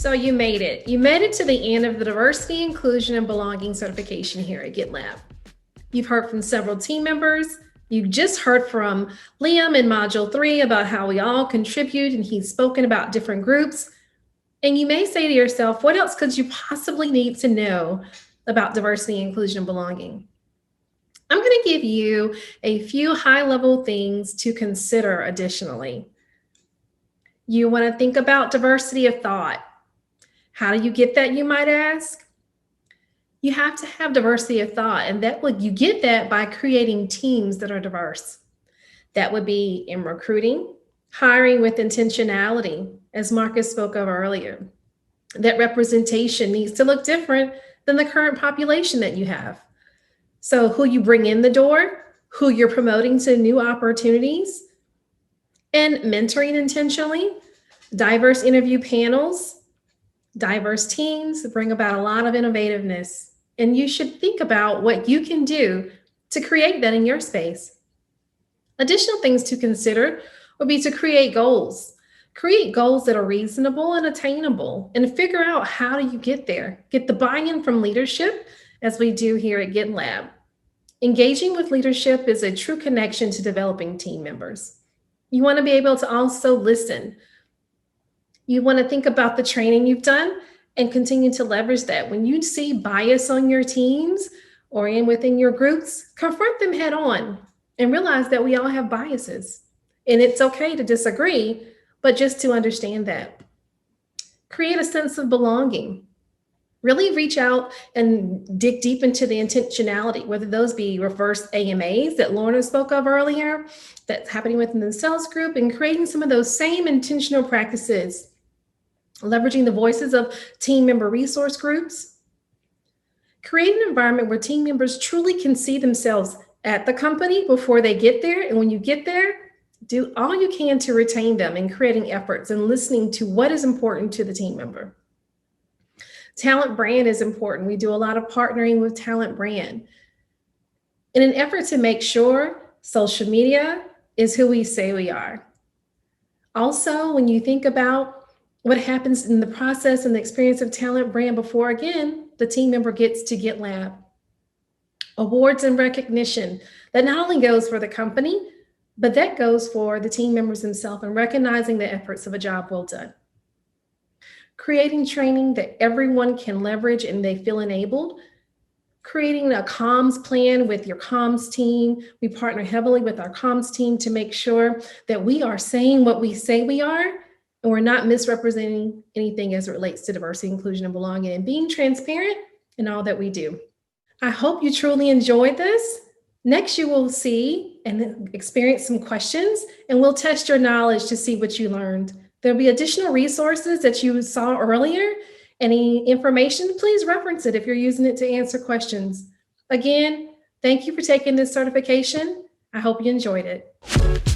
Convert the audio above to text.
So you made it. You made it to the end of the Diversity, Inclusion, and Belonging certification here at GitLab. You've heard from several team members. You just heard from Liam in Module 3 about how we all contribute, and he's spoken about different groups. And you may say to yourself, what else could you possibly need to know about diversity, inclusion, and belonging? I'm going to give you a few high-level things to consider additionally. You want to think about diversity of thought. How do you get that, you might ask? You have to have diversity of thought, and you get that by creating teams that are diverse. That would be in recruiting, hiring with intentionality, as Marcus spoke of earlier. That representation needs to look different than the current population that you have. So who you bring in the door, who you're promoting to new opportunities, and mentoring intentionally, diverse interview panels, diverse teams bring about a lot of innovativeness. And you should think about what you can do to create that in your space. Additional things to consider would be to create goals. Create goals that are reasonable and attainable, and figure out how do you get there. Get the buy-in from leadership, as we do here at GitLab. Engaging with leadership is a true connection to developing team members. You want to be able to also listen. You want to think about the training you've done and continue to leverage that. When you see bias on your teams or within your groups, confront them head on and realize that we all have biases. And it's okay to disagree, but just to understand that. Create a sense of belonging. Really reach out and dig deep into the intentionality, whether those be reverse AMAs that Lorna spoke of earlier, that's happening within the sales group, and creating some of those same intentional practices, leveraging the voices of team member resource groups. Create an environment where team members truly can see themselves at the company before they get there. And when you get there, do all you can to retain them in creating efforts and listening to what is important to the team member. Talent brand is important. We do a lot of partnering with talent brand in an effort to make sure social media is who we say we are. Also, when you think about what happens in the process and the experience of talent brand before, again, the team member gets to GitLab. Awards and recognition that not only goes for the company, but that goes for the team members themselves and recognizing the efforts of a job well done. Creating training that everyone can leverage and they feel enabled. Creating a comms plan with your comms team. We partner heavily with our comms team to make sure that we are saying what we say we are, and we're not misrepresenting anything as it relates to diversity, inclusion, and belonging, and being transparent in all that we do. I hope you truly enjoyed this. Next, you will see and experience some questions, and we'll test your knowledge to see what you learned. There'll be additional resources that you saw earlier. Any information, please reference it if you're using it to answer questions. Again, thank you for taking this certification. I hope you enjoyed it.